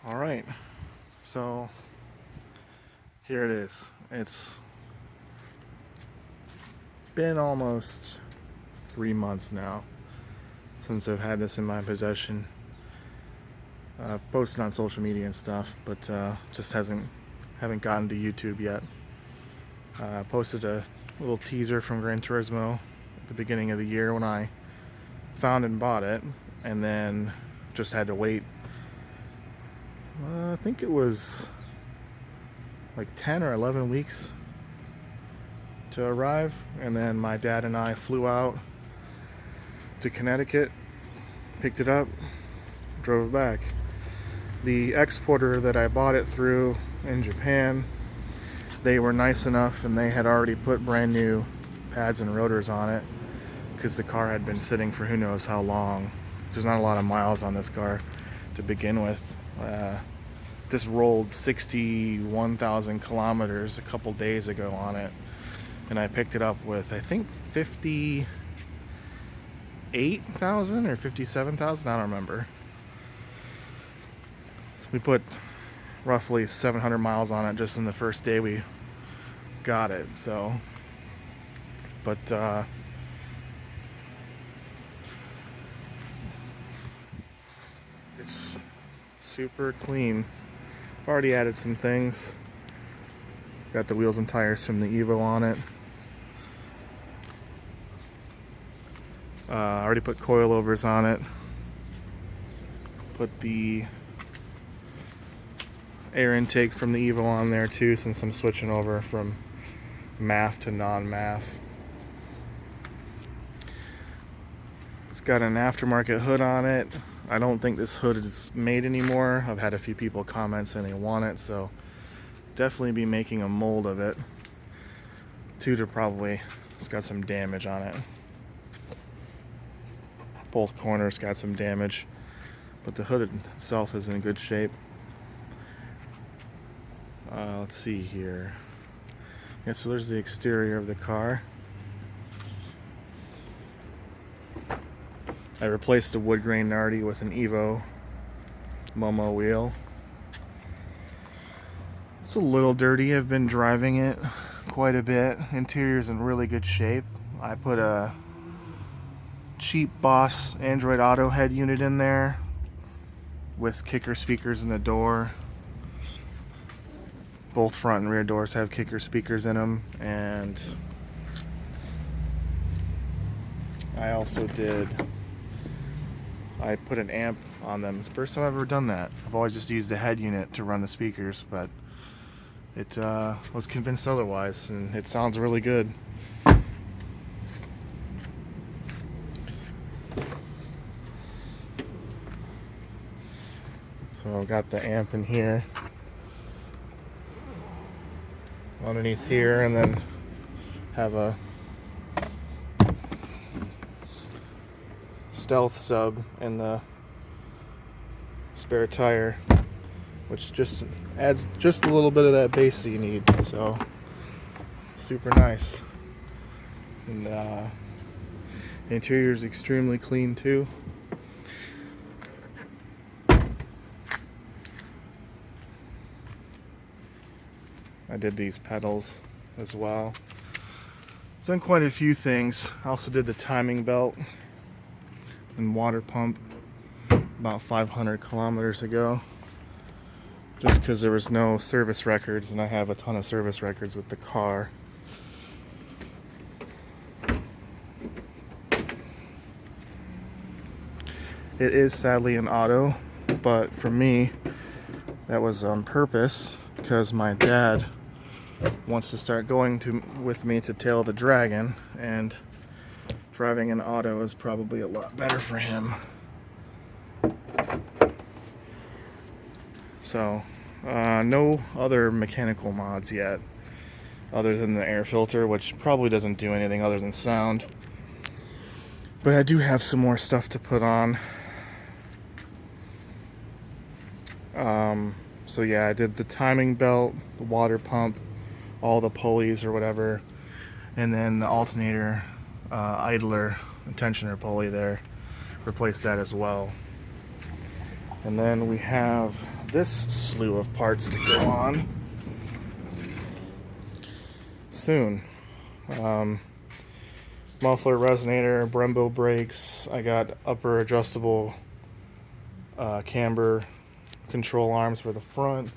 All right, so here it is. It's been almost 3 months now since I've had this in my possession. I've posted on social media and stuff, but just haven't gotten to YouTube yet. Posted a little teaser from Gran Turismo at the beginning of the year when I found and bought it, and then just had to wait. I think it was like 10 or 11 weeks to arrive, and then my dad and I flew out to Connecticut, picked it up, drove back. The exporter that I bought it through in Japan, they were nice enough and they had already put brand new pads and rotors on it because the car had been sitting for who knows how long. So there's not a lot of miles on this car to begin with. This rolled 61,000 kilometers a couple days ago on it, and I picked it up with I think 58,000 or 57,000, I don't remember. So we put roughly 700 miles on it just in the first day we got it. So, but it's super clean. I've already added some things. Got the wheels and tires from the Evo on it. I already put coilovers on it. Put the air intake from the Evo on there too, since I'm switching over from MAF to non-MAF. It's got an aftermarket hood on it. I don't think this hood is made anymore. I've had a few people comment saying they want it, so definitely be making a mold of it. Tutor probably, it's got some damage on it. Both corners got some damage, but the hood itself is in good shape. Let's see here. Yeah, so there's the exterior of the car. I replaced the wood grain Nardi with an Evo Momo wheel. It's a little dirty. I've been driving it quite a bit. Interior's in really good shape. I put a cheap Boss Android Auto head unit in there with kicker speakers in the door. Both front and rear doors have kicker speakers in them, and I put an amp on them. It's the first time I've ever done that. I've always just used the head unit to run the speakers, but it was convinced otherwise, and it sounds really good. So I've got the amp in here, underneath here, and then have a stealth sub in the spare tire, which just adds just a little bit of that bass that you need. So super nice. And the interior is extremely clean too. I did these pedals as well. Done quite a few things. I also did the timing belt and water pump about 500 kilometers ago, just because there was no service records, and I have a ton of service records with the car. It is sadly an auto, but for me that was on purpose because my dad wants to start going with me to Tail the Dragon, and driving an auto is probably a lot better for him. So, no other mechanical mods yet, other than the air filter, which probably doesn't do anything other than sound. But I do have some more stuff to put on. So yeah, I did the timing belt, the water pump, all the pulleys or whatever, and then the alternator idler tensioner pulley there, replaced that as well. And then we have this slew of parts to go on soon. Muffler, resonator, Brembo brakes. I got upper adjustable camber control arms for the front.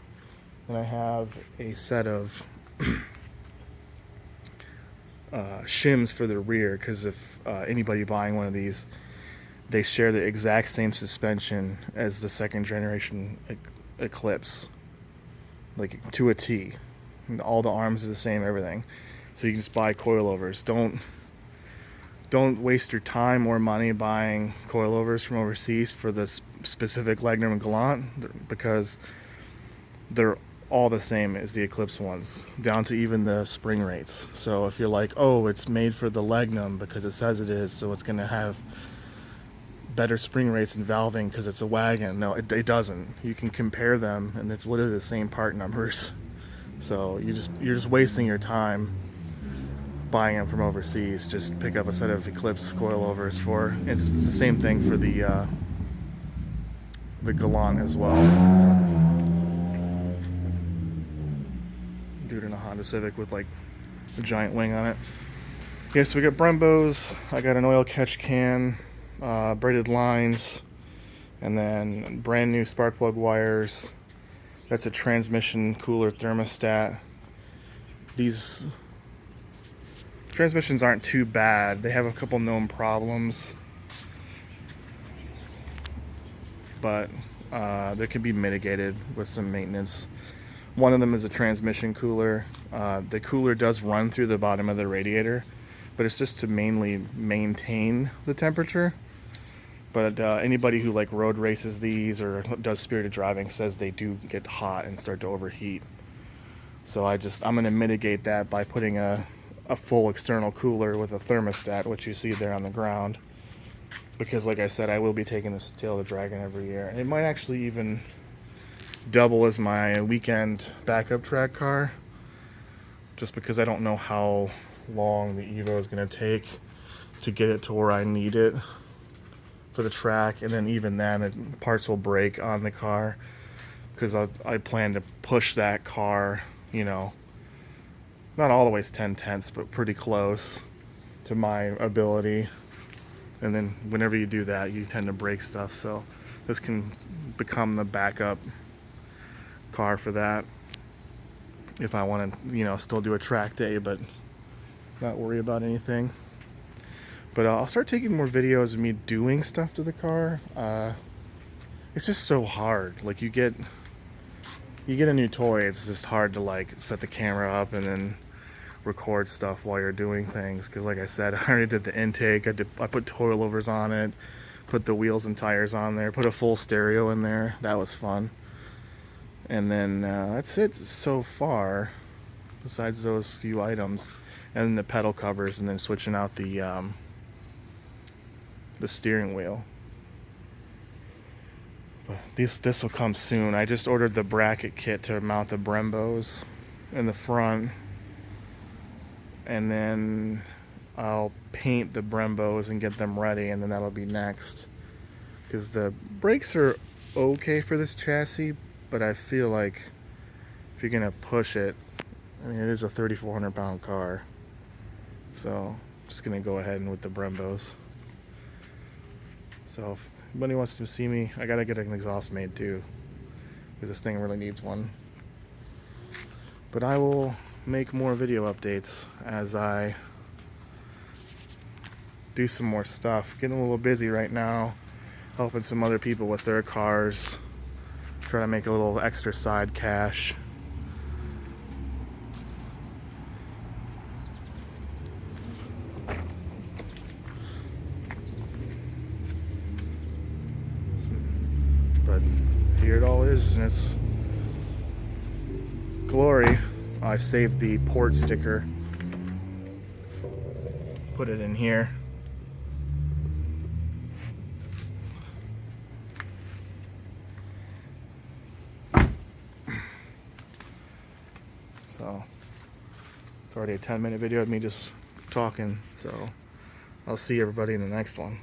And I have a set of shims for the rear, because if anybody buying one of these, they share the exact same suspension as the second generation Eclipse, like to a T. All the arms are the same, everything. So you can just buy coilovers. Don't waste your time or money buying coilovers from overseas for this specific legnum and gallant, because they're all the same as the Eclipse ones, down to even the spring rates. So if you're like, oh, it's made for the legnum because it says it is, so it's going to have better spring rates and valving because it's a wagon. No, it doesn't. You can compare them, and it's literally the same part numbers. So you're just wasting your time buying them from overseas. Just pick up a set of Eclipse coilovers for. It's the same thing for the Gallant as well. Do it in a Honda Civic with like a giant wing on it. Okay, so we got Brembos. I got an oil catch can, braided lines, and then brand new spark plug wires. That's a transmission cooler thermostat. These transmissions aren't too bad. They have a couple known problems, but they can be mitigated with some maintenance. One of them is a transmission cooler. The cooler does run through the bottom of the radiator, but it's just to mainly maintain the temperature. But anybody who like road races these or does spirited driving says they do get hot and start to overheat. So I'm going to mitigate that by putting a full external cooler with a thermostat, which you see there on the ground. Because like I said, I will be taking this Tail of the Dragon every year. It might actually even double as my weekend backup track car, just because I don't know how long the Evo is going to take to get it to where I need it for the track. And then even then, parts will break on the car, because I plan to push that car, you know, not all the way 10/10ths, but pretty close to my ability. And then whenever you do that, you tend to break stuff. So this can become the backup car for that, if I want to, you know, still do a track day but not worry about anything. But I'll start taking more videos of me doing stuff to the car. It's just so hard. Like you get a new toy, it's just hard to like set the camera up and then record stuff while you're doing things. Because like I said, I already did the intake. I put coilovers on it, put the wheels and tires on there, put a full stereo in there. That was fun. And then that's it so far, besides those few items, and then the pedal covers, and then switching out the steering wheel. But this will come soon. I just ordered the bracket kit to mount the Brembos in the front, and then I'll paint the Brembos and get them ready, and then that'll be next. Because the brakes are okay for this chassis, but I feel like if you're gonna push it, I mean, it is a 3,400 pound car, so I'm just gonna go ahead and with the Brembos. So if anybody wants to see me, I gotta get an exhaust made too, because this thing really needs one. But I will make more video updates as I do some more stuff. Getting a little busy right now, helping some other people with their cars, try to make a little extra side cash. But here it all is, and it's glory. I saved the port sticker, put it in here. So it's already a 10-minute video of me just talking, so I'll see everybody in the next one.